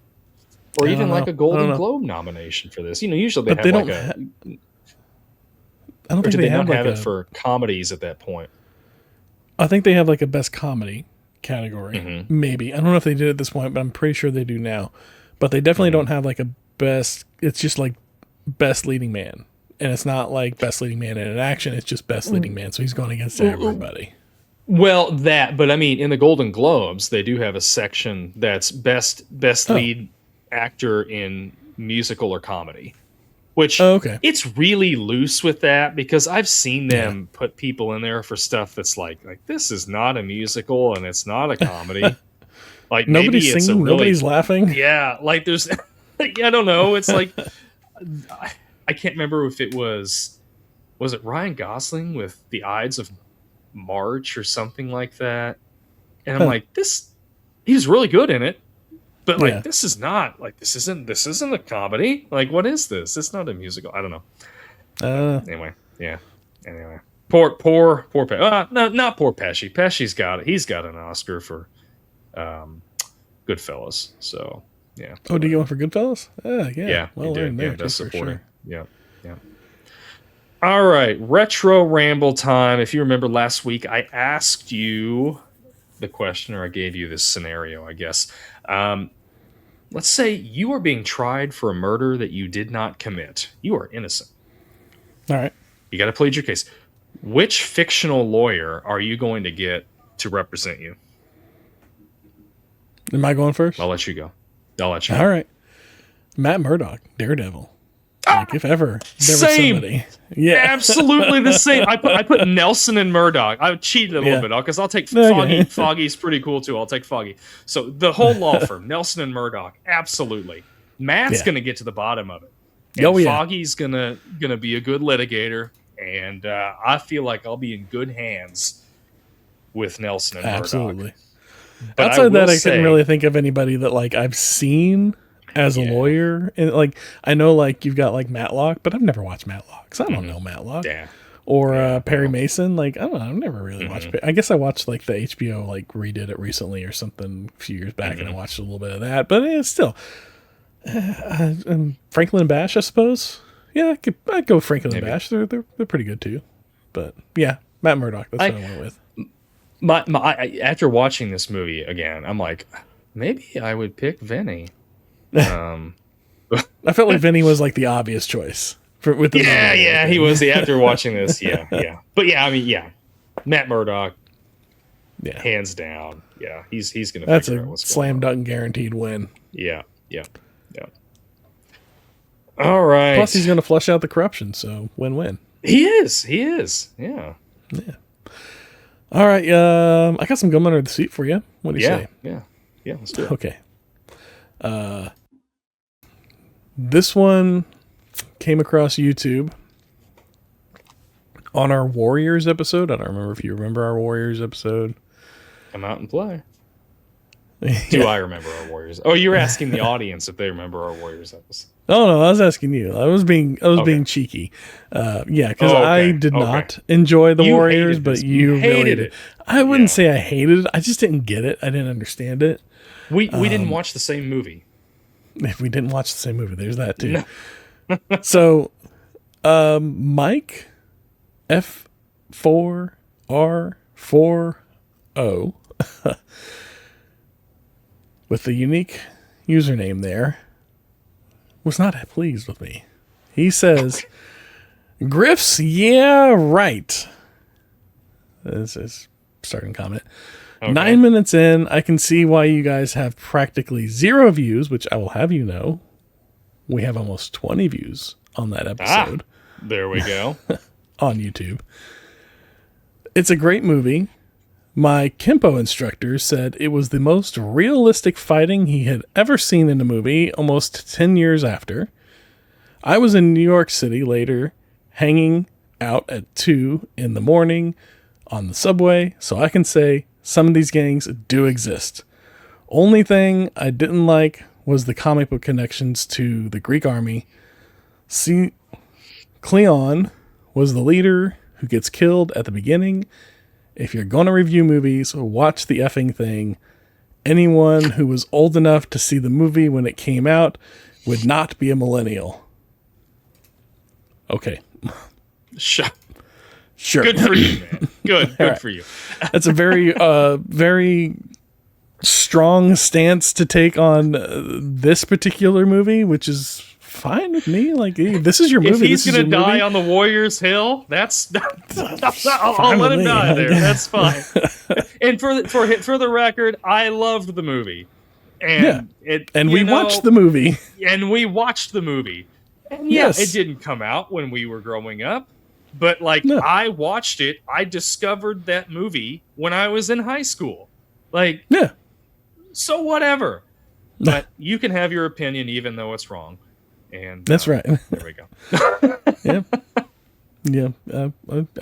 Or even like a Golden Globe nomination for this. Usually they have I don't think they have it for comedies at that point. I think they have like a best comedy category. Maybe. I don't know if they did at this point, but I'm pretty sure they do now. But they definitely don't have like a best. It's just like best leading man. And it's not like best leading man in an action. It's just best leading man. So he's going against everybody. Well, but I mean, in the Golden Globes, they do have a section that's best lead actor in musical or comedy, which it's really loose with that because I've seen them put people in there for stuff that's like this is not a musical and it's not a comedy. Like nobody's singing, nobody's laughing. Yeah, like there's I don't know. It's like I can't remember if it was it Ryan Gosling with The Ides of March or something like that, and I'm like he was really good in it. But this is not this isn't a comedy. Like, what is this? It's not a musical. I don't know. Anyway. Poor Pesci. No, not poor Pesci. Pesci's got it. He's got an Oscar for Goodfellas. So yeah. Oh, do you go for Goodfellas? Yeah. Well, there that's supporting. Sure. Yeah. All right, retro ramble time. If you remember last week, I asked you the question, or I gave you this scenario, I guess. Let's say you are being tried for a murder that you did not commit. You are innocent. All right. You got to plead your case. Which fictional lawyer are you going to get to represent you? Am I going first? I'll let you go. All right. Matt Murdock, Daredevil. Like, if ever there was Same. somebody. Yeah. Absolutely the same. I put Nelson and Murdoch. I cheated a little bit because I'll take Foggy. Okay. Foggy's pretty cool too. I'll take Foggy. So the whole law firm, Nelson and Murdoch, absolutely. Matt's gonna get to the bottom of it. And Foggy's gonna be a good litigator, and I feel like I'll be in good hands with Nelson and Murdoch. Absolutely. But outside that, I couldn't really think of anybody that like I've seen as a lawyer. And like I know like you've got like Matlock, but I've never watched Matlock because I don't know Matlock. Yeah. Or Perry Mason. Like I don't know. I've never really watched. I guess I watched like the HBO like redid it recently or something a few years back, and I watched a little bit of that. But it's still Franklin and Bash, I suppose. Yeah, I'd go Franklin and Bash. They're pretty good too. But yeah, Matt Murdock. That's what I went with. After watching this movie again, I'm like, maybe I would pick Vinny. I felt like Vinny was like the obvious choice with the he was. After watching this, but I mean, Matt Murdock, hands down, he's gonna. That's figure a out what's slam dunk guaranteed win. Yeah. All right. Plus, he's gonna flush out the corruption, so win-win. He is. Yeah. All right. I got some gum under the seat for you. What do you say? Yeah. Let's do it. Okay. This one came across YouTube on our Warriors episode. I don't remember if you remember our Warriors episode. Come out and play. Do I remember our Warriors? Oh, you were asking the audience if they remember our Warriors episode. Oh no, I was asking you. I was being cheeky. Because I did not enjoy the Warriors, but you hated really it. I wouldn't say I hated it. I just didn't get it. I didn't understand it. We didn't watch the same movie. If we didn't watch the same movie, there's that too. No. So, Mike F4R4O with the unique username there was not pleased with me. He says, Griff's, yeah, right. This is starting comment. Okay. 9 minutes in, I can see why you guys have practically 0 views, which I will have you know. We have almost 20 views on that episode. There we go. On YouTube. It's a great movie. My Kempo instructor said it was the most realistic fighting he had ever seen in a movie almost 10 years after. I was in New York City later, hanging out at 2 in the morning on the subway, so I can say some of these gangs do exist. Only thing I didn't like was the comic book connections to the Greek army. See, Cleon was the leader who gets killed at the beginning. If you're going to review movies, watch the effing thing. Anyone who was old enough to see the movie when it came out would not be a millennial. Okay. Sure. Good for you, man. Good right. For you. That's a very, very strong stance to take on this particular movie, which is fine with me. Like, hey, this is your movie. If he's going to die on the Warriors Hill, I'll let him die there. That's fine. And for the record, I loved the movie. And we watched the movie. And we watched the movie. And it didn't come out when we were growing up. But I watched it. I discovered that movie when I was in high school. So whatever. But you can have your opinion even though it's wrong. And that's right. There we go.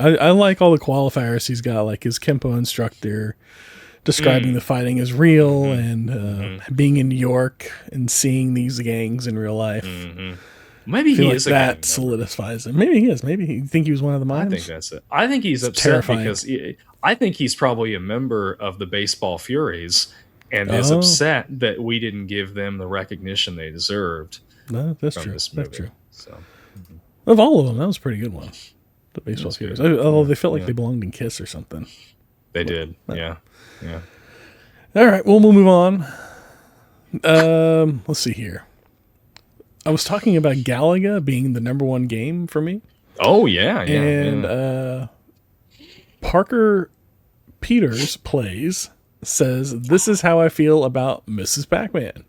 I like all the qualifiers he's got, like his Kempo instructor describing the fighting as real and being in New York and seeing these gangs in real life. Maybe he is that solidifies it. Maybe he is. Maybe he think he was one of the mimes. I think that's it. I think he's upset because I think he's probably a member of the Baseball Furies and is upset that we didn't give them the recognition they deserved. No, that's true. That's true. So, of all of them, that was a pretty good one. The Baseball Furies. Although they felt like they belonged in Kiss or something. They did. Yeah. All right. Well, we'll move on. Let's see here. I was talking about Galaga being the number 1 game for me. Oh, yeah. And Parker Peters Plays says, this is how I feel about Mrs. Pac-Man.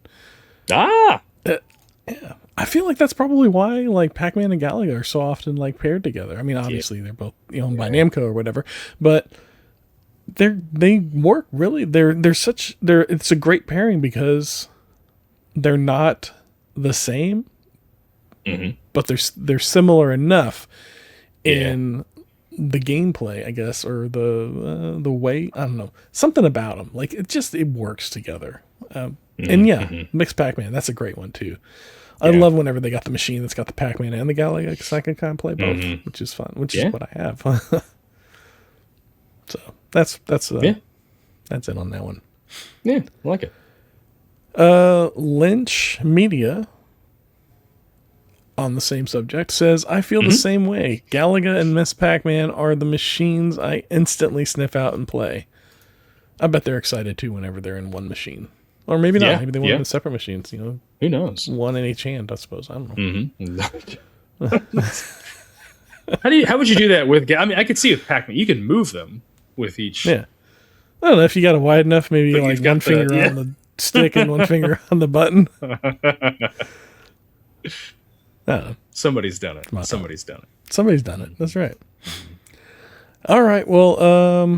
Yeah, I feel like that's probably why like Pac-Man and Galaga are so often like paired together. I mean, obviously they're both owned by Namco or whatever, but they work really. It's a great pairing because they're not the same, but they're similar enough in the gameplay, I guess, or the way, I don't know, something about them. Like it works together. Mixed Pac-Man, that's a great one too. I love whenever they got the machine that's got the Pac-Man and the Galaga, because I can kind of play both, which is fun, which is what I have. So that's it on that one. Yeah, I like it. Lynch Media, on the same subject, says, I feel the same way. Galaga and Miss Pac-Man are the machines I instantly sniff out and play. I bet they're excited too whenever they're in one machine. Or maybe not. Maybe they want them in separate machines, Who knows? One in each hand, I suppose. I don't know. How would you do that with... I mean, I could see with Pac-Man, you can move them with each... Yeah. I don't know if you got it wide enough, maybe like one finger on the stick and one finger on the button. Somebody's done it. Somebody's done it. That's right. All right. Well, I'm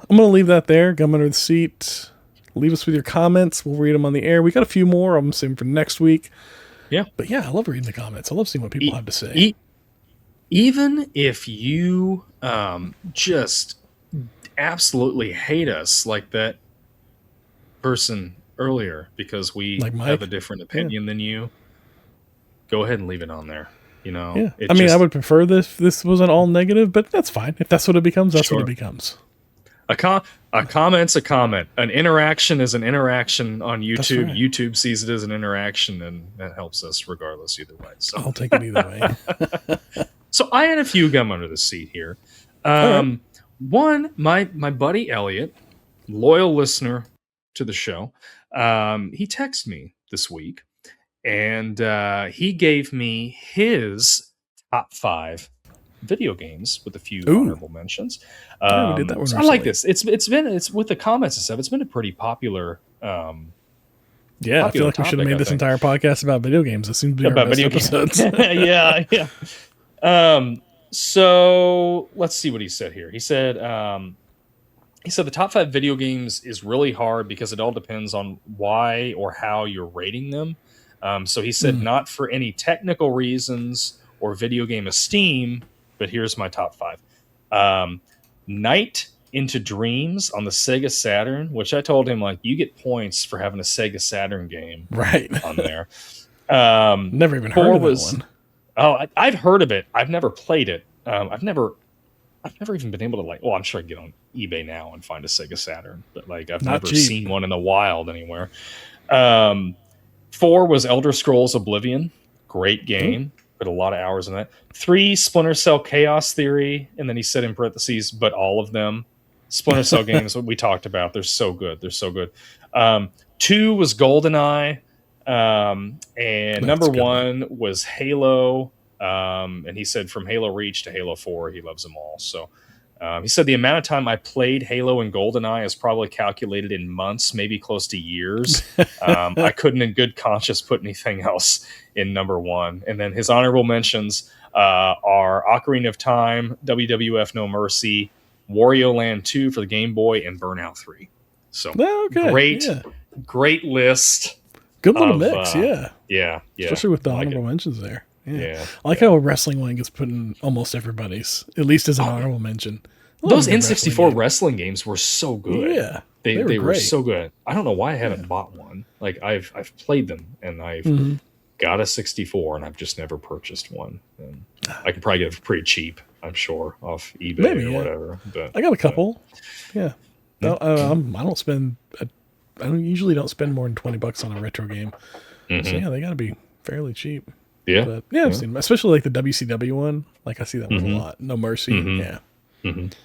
going to leave that there. Gum under the seat. Leave us with your comments. We'll read them on the air. We got a few more. I'm saving for next week. Yeah. But yeah, I love reading the comments. I love seeing what people have to say. Even if you just absolutely hate us like that person earlier because we have a different opinion than you, go ahead and leave it on there. Yeah. I would prefer this wasn't all negative, but that's fine. If that's what it becomes, that's what it becomes. A comment's a comment. An interaction is an interaction on YouTube. Right. YouTube sees it as an interaction, and that helps us regardless either way. So I'll take it either way. So I had a few gum under the seat here. Right. One, my buddy Elliot, loyal listener to the show, he texted me this week, and he gave me his top 5 video games with a few honorable mentions. We did that one so I like this. It's with the comments and stuff. It's been a pretty popular. I feel like we should have made this entire podcast about video games. It seems to be about video episodes. yeah. So let's see what he said here. He said the top 5 video games is really hard because it all depends on why or how you're rating them. So he said not for any technical reasons or video game esteem, but here's my top 5. Night into Dreams on the Sega Saturn, which I told him, like, you get points for having a Sega Saturn game on there. Never even heard of that one. Oh, I've heard of it. I've never played it. I've never even been able to, I'm sure I can get on eBay now and find a Sega Saturn, but I've never seen one in the wild anywhere. 4 was Elder Scrolls Oblivion. Great game. Put a lot of hours in that. 3, Splinter Cell Chaos Theory. And then he said in parentheses, but all of them. Splinter Cell games, what we talked about. They're so good. 2 was GoldenEye. And that's number 1 was Halo. And he said from Halo Reach to Halo 4, he loves them all. So he said the amount of time I played Halo and GoldenEye is probably calculated in months, maybe close to years. I couldn't in good conscience put anything else in number 1. And then his honorable mentions are Ocarina of Time, WWF No Mercy, Wario Land 2 for the Game Boy, and Burnout 3. So great list. Good little mix, yeah. Especially with the honorable mentions there. Yeah. I like how a wrestling one gets put in almost everybody's, at least as an honorable mention. Those N64 wrestling games were so good. Yeah. They were so good. I don't know why I haven't bought one. I've played them, and I've got a 64, and I've just never purchased one. And I can probably get it pretty cheap, I'm sure, off eBay or whatever. But I got a couple. Yeah. No, I usually don't spend more than $20 on a retro game. So they got to be fairly cheap. Yeah. But I've seen them, especially the WCW one. I see that one a lot. No Mercy. Yeah. And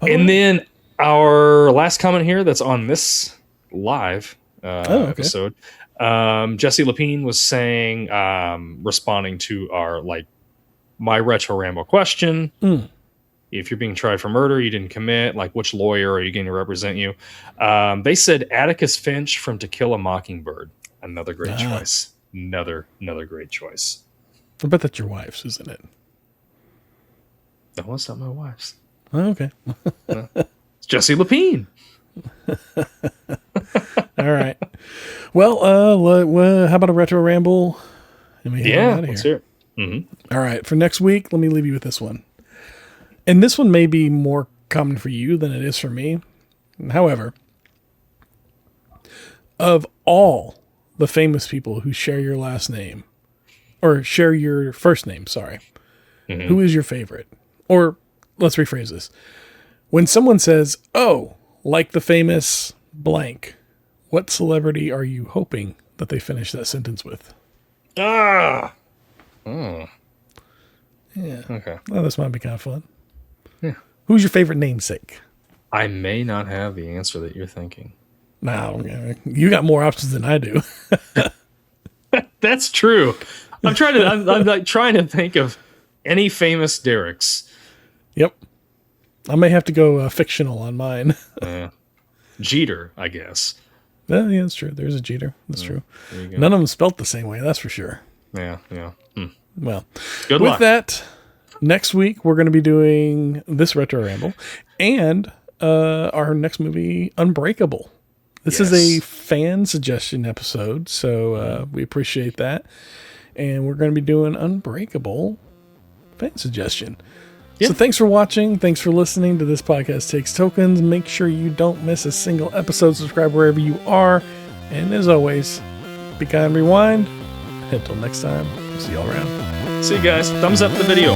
then our last comment here that's on this live episode. Jesse Lapine was saying, responding to our my retro ramble question. If you're being tried for murder, you didn't commit, which lawyer are you going to represent you? They said Atticus Finch from To Kill a Mockingbird. Another great choice. Another great choice. I bet that's your wife's, isn't it? No, it's not my wife's. Oh, okay. It's Jesse Lapine. All right. Well, how about a retro ramble? Let's hear it. Mm-hmm. All right. For next week, let me leave you with this one. And this one may be more common for you than it is for me. However, of all the famous people who share your last name, or share your first name, sorry, who is your favorite? Or let's rephrase this. When someone says, oh, like the famous blank, what celebrity are you hoping that they finish that sentence with? Ah! Yeah. Okay. Well, this might be kind of fun. Yeah. Who's your favorite namesake? I may not have the answer that you're thinking. No, you got more options than I do. That's true. I'm like trying to think of any famous Derricks. Yep. I may have to go fictional on mine. Jeter, I guess. Yeah, that's true. There's a Jeter. That's true. There you go. None of them spelt the same way, that's for sure. Yeah. Well, Good with luck. that, next week we're going to be doing this retro ramble and our next movie, Unbreakable. This is a fan suggestion episode, so we appreciate that. And we're going to be doing Unbreakable fan suggestion. Yeah. So thanks for watching. Thanks for listening to This Podcast Takes Tokens. Make sure you don't miss a single episode. Subscribe wherever you are. And as always, be kind, rewind. Until next time, see y'all around. See you guys. Thumbs up the video.